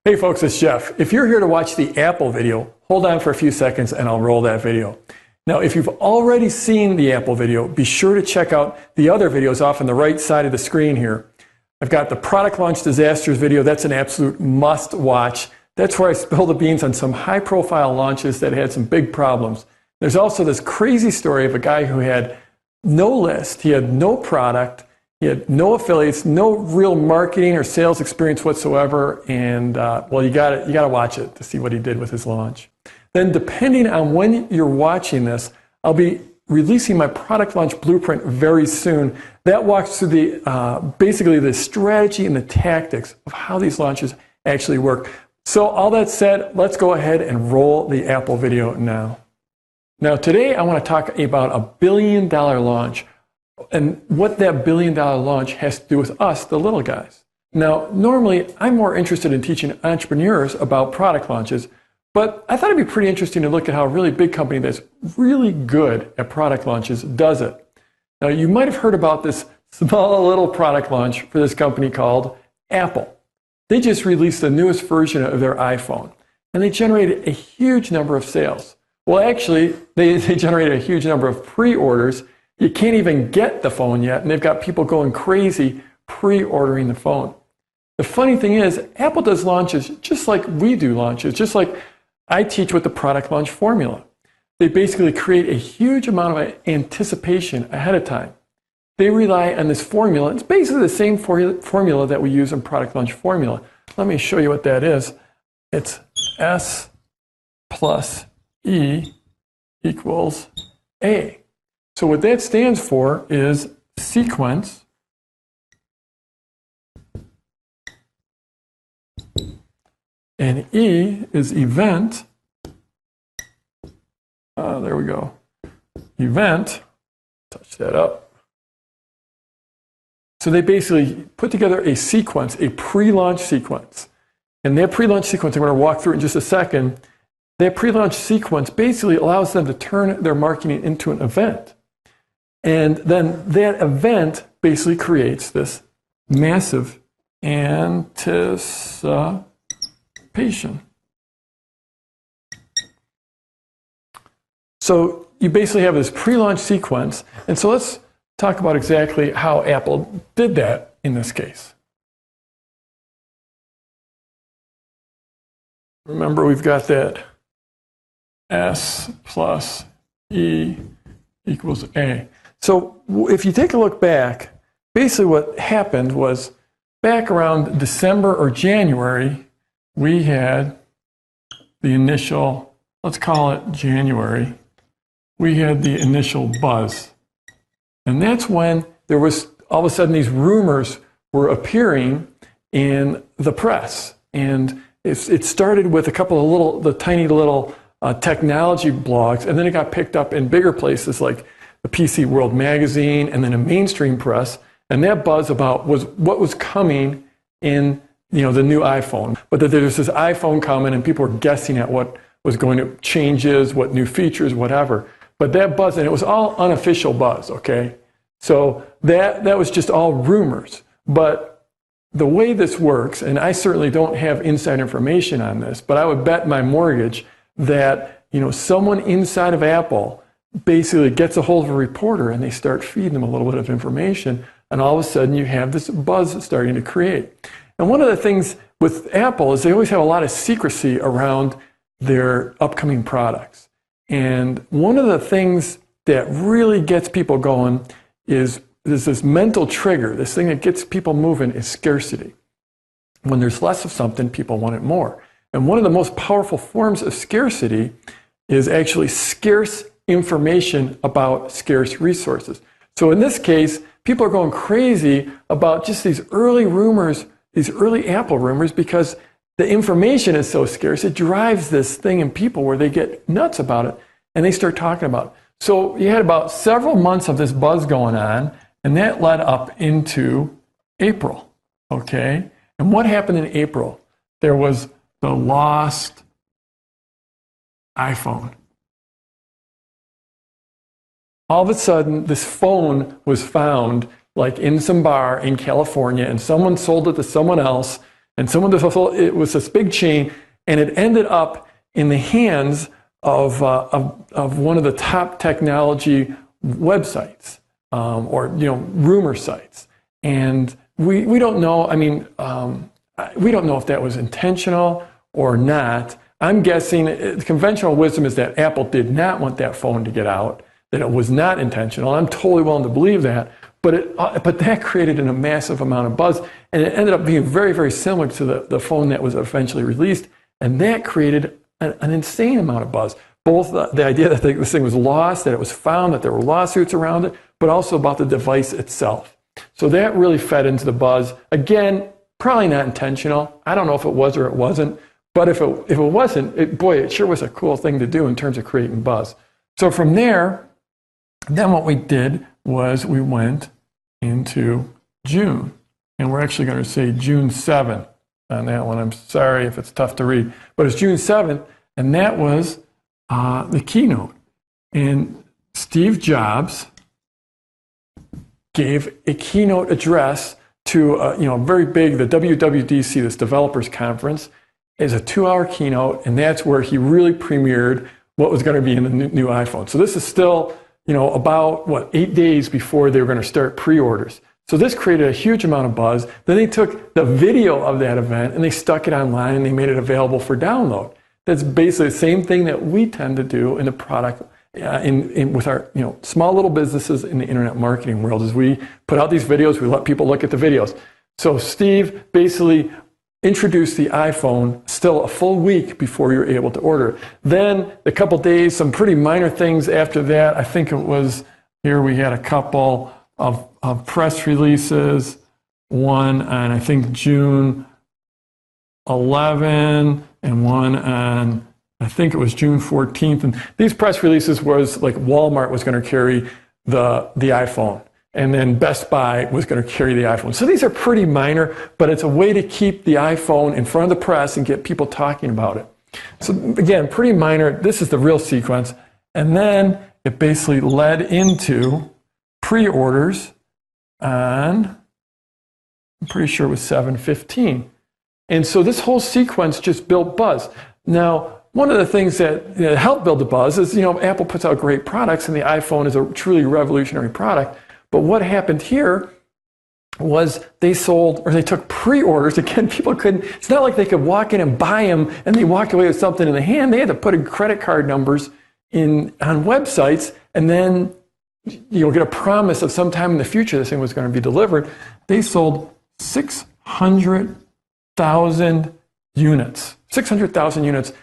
Hey folks, it's Jeff. If you're here to watch the Apple video, hold on for a few seconds and I'll roll that video. Now, if you've already seen the Apple video, be sure to check out the other videos off on the right side of the screen here. I've got the product launch disasters video. That's an absolute must watch. That's where I spill the beans on some high profile launches that had some big problems. There's also this crazy story of a guy who had no list, he had no product, he had no affiliates, no real marketing or sales experience whatsoever, and well, you got to watch it to see what he did with his launch. Then, depending on when you're watching this, I'll be releasing my product launch blueprint very soon. That walks through the basically the strategy and the tactics of how these launches actually work. So, all that said, let's go ahead and roll the Apple video now. Now, today I want to talk about a $1 billion launch and what that $1 billion launch has to do with us, the little guys. Now, normally I'm more interested in teaching entrepreneurs about product launches, but I thought it'd be pretty interesting to look at how a really big company that's really good at product launches does it. Now, you might have heard about this small little product launch for this company called Apple. They just released the newest version of their iPhone, and they generated a huge number of sales. Well, actually, they generated a huge number of pre-orders. You can't even get the phone yet, and they've got people going crazy pre-ordering the phone. The funny thing is, Apple does launches just like we do launches, just like I teach with the product launch formula. They basically create a huge amount of anticipation ahead of time. They rely on this formula. It's basically the same formula that we use in product launch formula. Let me show you what that is. It's S plus E equals A. So what that stands for is sequence and E is event. There we go. Event. Touch that up. So they basically put together a sequence, a pre-launch sequence. And that pre-launch sequence, I'm going to walk through in just a second. That pre-launch sequence basically allows them to turn their marketing into an event. And then that event basically creates this massive anticipation. So you basically have this pre-launch sequence. And so let's talk about exactly how Apple did that in this case. Remember, we've got that S plus E equals A. So if you take a look back, basically what happened was back around December or January, we had the initial, let's call it January, we had the initial buzz. And that's when there was all of a sudden these rumors were appearing in the press. And it started with a couple of tiny little technology blogs, and then it got picked up in bigger places like the PC World magazine and then a mainstream press. And that buzz about was what was coming in the new iPhone. But that there's this iPhone coming and people were guessing at what was going to changes, what new features, whatever. But that buzz, and it was all unofficial buzz, okay? So that was just all rumors. But the way this works, and I certainly don't have inside information on this, but I would bet my mortgage that someone inside of Apple basically gets a hold of a reporter and they start feeding them a little bit of information, and all of a sudden you have this buzz starting to create. And one of the things with Apple is they always have a lot of secrecy around their upcoming products. And one of the things that really gets people going is this mental trigger, this thing that gets people moving is scarcity. When there's less of something, people want it more. And one of the most powerful forms of scarcity is actually scarce information about scarce resources. So in this case, people are going crazy about just these early rumors, these early Apple rumors, because the information is so scarce. It drives this thing in people where they get nuts about it and they start talking about it. So you had about several months of this buzz going on, and that led up into April, okay? And what happened in April? There was the lost iPhone. All of a sudden, this phone was found like in some bar in California, and someone sold it to someone else, And it was this big chain, and it ended up in the hands of one of the top technology websites, or rumor sites. And we don't know. I mean, we don't know if that was intentional or not. I'm guessing the conventional wisdom is that Apple did not want that phone to get out, that it was not intentional. I'm totally willing to believe that. But that created a massive amount of buzz, and it ended up being very, very similar to the phone that was eventually released, and that created an insane amount of buzz. Both the idea that this thing was lost, that it was found, that there were lawsuits around it, but also about the device itself. So that really fed into the buzz. Again, probably not intentional. I don't know if it was or it wasn't, but if it wasn't, it sure was a cool thing to do in terms of creating buzz. So from there, then what we did was we went into June, and we're actually going to say June 7th on that one. I'm sorry if it's tough to read, but it's June 7th, and that was the keynote. And Steve Jobs gave a keynote address to very big, the WWDC, this developers conference, is a 2-hour keynote, and that's where he really premiered what was going to be in the new iPhone. So this is still about 8 days before they were going to start pre-orders. So this created a huge amount of buzz. Then they took the video of that event and they stuck it online and they made it available for download. That's basically the same thing that we tend to do in the product, with our small little businesses in the internet marketing world. Is we put out these videos, we let people look at the videos. So Steve basically introduced the iPhone still a full week before you're able to order. Then a couple days, some pretty minor things after that. I think it was, here we had a couple of press releases, one on I think June 11 and one on I think it was June 14th. And these press releases was like Walmart was going to carry the iPhone, and then Best Buy was going to carry the iPhone. So these are pretty minor, but it's a way to keep the iPhone in front of the press and get people talking about it. So again, pretty minor. This is the real sequence. And then it basically led into pre-orders on, I'm pretty sure it was 7/15. And so this whole sequence just built buzz. Now, one of the things that helped build the buzz is, Apple puts out great products, and the iPhone is a truly revolutionary product. But what happened here was they took pre-orders. Again, people couldn't, it's not like they could walk in and buy them and they walked away with something in the hand. They had to put in credit card numbers on websites, and then get a promise of sometime in the future this thing was going to be delivered. They sold 600,000 units. 600,000 units.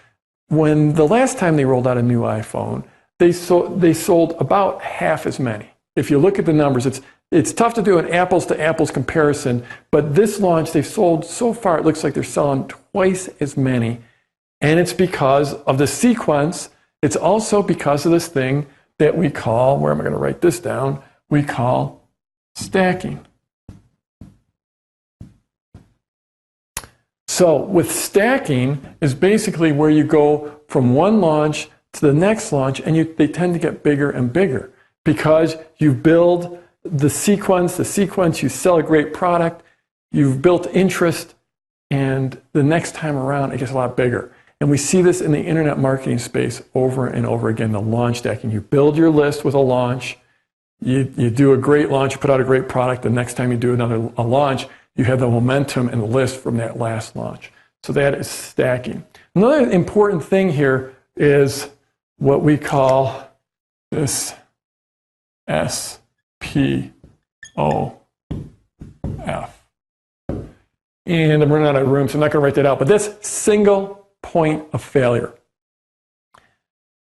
When the last time they rolled out a new iPhone, they sold about half as many. If you look at the numbers, it's tough to do an apples to apples comparison, but this launch, they've sold so far, it looks like they're selling twice as many. And it's because of the sequence. It's also because of this thing that we call, where am I going to write this down? We call stacking. So with stacking is basically where you go from one launch to the next launch, and they tend to get bigger and bigger because you build the sequence, you sell a great product, you've built interest, and the next time around it gets a lot bigger. And we see this in the internet marketing space over and over again, the launch stacking. You build your list with a launch, you do a great launch, you put out a great product, the next time you do a launch, you have the momentum and the list from that last launch. So that is stacking. Another important thing here is what we call this SPOF. And I'm running out of room, so I'm not going to write that out. But that's single point of failure.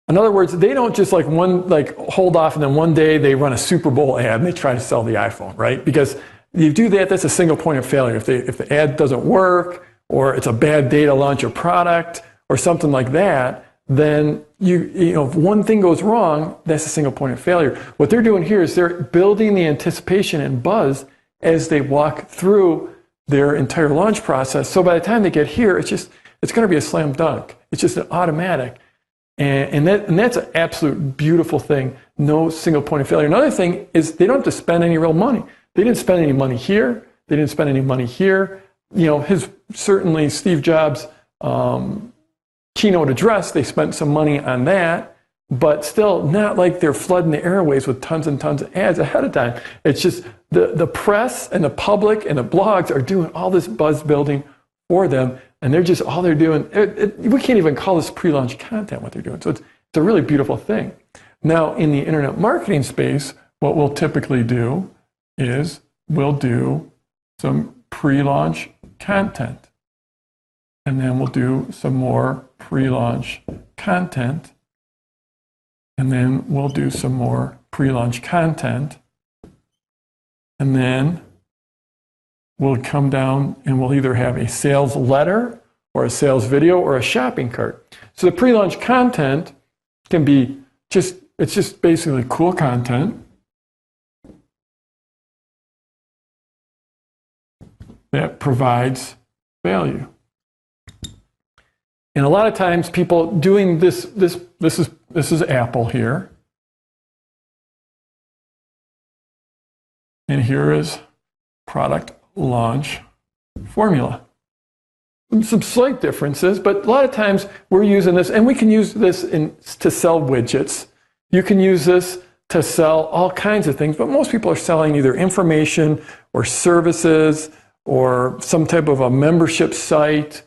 In other words, they don't just hold off and then one day they run a Super Bowl ad and they try to sell the iPhone, right? Because you do that, that's a single point of failure. If the ad doesn't work, or it's a bad day to launch your product, or something like that, then if one thing goes wrong, that's a single point of failure. What they're doing here is they're building the anticipation and buzz as they walk through their entire launch process. So by the time they get here, it's going to be a slam dunk. It's just an automatic. And that's an absolute beautiful thing. No single point of failure. Another thing is they don't have to spend any real money. They didn't spend any money here. They didn't spend any money here. certainly Steve Jobs' keynote address, they spent some money on that, but still not like they're flooding the airways with tons and tons of ads ahead of time. It's just the press and the public and the blogs are doing all this buzz building for them, and all they're doing, we can't even call this pre-launch content what they're doing. So it's a really beautiful thing. Now, in the internet marketing space, what we'll typically do is we'll do some pre-launch content. And then we'll do some more pre-launch content. And then we'll do some more pre-launch content. And then we'll come down and we'll either have a sales letter or a sales video or a shopping cart. So the pre-launch content can be it's just basically cool content that provides value. And a lot of times people doing this is Apple here. And here is product launch formula. Some slight differences, but a lot of times we're using this, and we can use this to sell widgets. You can use this to sell all kinds of things, but most people are selling either information or services or some type of a membership site.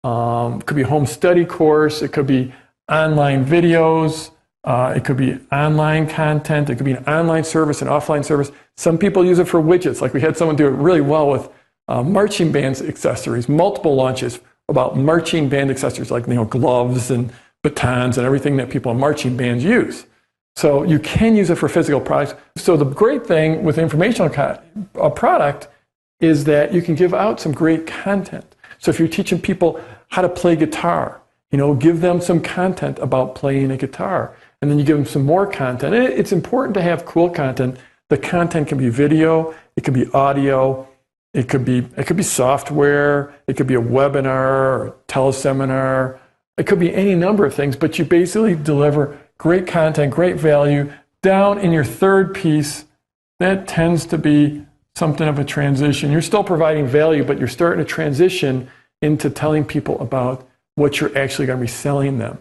It could be a home study course. It could be online videos. It could be online content. It could be an online service, an offline service. Some people use it for widgets. Like we had someone do it really well with marching bands accessories, multiple launches about marching band accessories like gloves and batons and everything that people in marching bands use. So you can use it for physical products. So the great thing with informational product is that you can give out some great content. So if you're teaching people how to play guitar, give them some content about playing a guitar, and then you give them some more content. It's important to have cool content. The content can be video, it could be audio, it could be software, it could be a webinar or a teleseminar. It could be any number of things, but you basically deliver great content, great value. Down in your third piece, that tends to be something of a transition. You're still providing value, but you're starting to transition into telling people about what you're actually going to be selling them.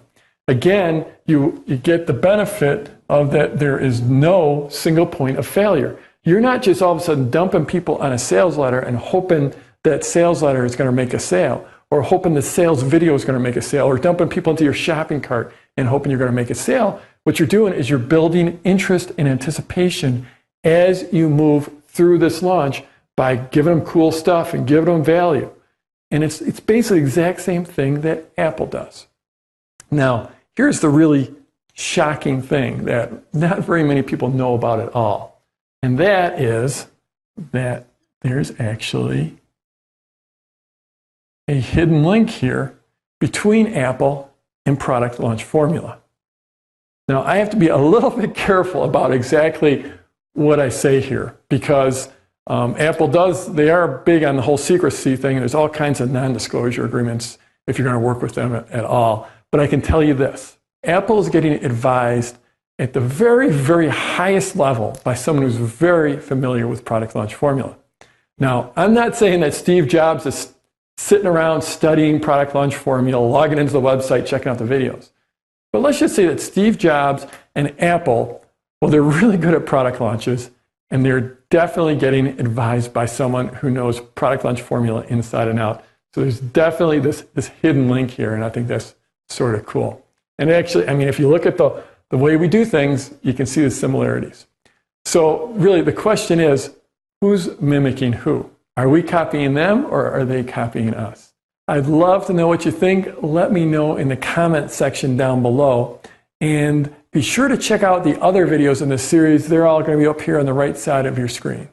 Again, you get the benefit of that there is no single point of failure. You're not just all of a sudden dumping people on a sales letter and hoping that sales letter is going to make a sale, or hoping the sales video is going to make a sale, or dumping people into your shopping cart and hoping you're going to make a sale. What you're doing is you're building interest and anticipation as you move through this launch by giving them cool stuff and giving them value. And it's basically the exact same thing that Apple does. Now, here's the really shocking thing that not very many people know about at all. And that is that there's actually a hidden link here between Apple and product launch formula. Now, I have to be a little bit careful about exactly what I say here, because Apple they are big on the whole secrecy thing, and there's all kinds of non-disclosure agreements if you're going to work with them at all. But I can tell you this, Apple is getting advised at the very, very highest level by someone who's very familiar with product launch formula. Now, I'm not saying that Steve Jobs is sitting around studying product launch formula, logging into the website, checking out the videos. But let's just say that Steve Jobs and Apple, well, they're really good at product launches, and they're definitely getting advised by someone who knows product launch formula inside and out. So there's definitely this hidden link here, and I think that's sort of cool. And actually, if you look at the way we do things, you can see the similarities. So really the question is, who's mimicking who? Are we copying them or are they copying us? I'd love to know what you think. Let me know in the comment section down below. And be sure to check out the other videos in this series. They're all going to be up here on the right side of your screen.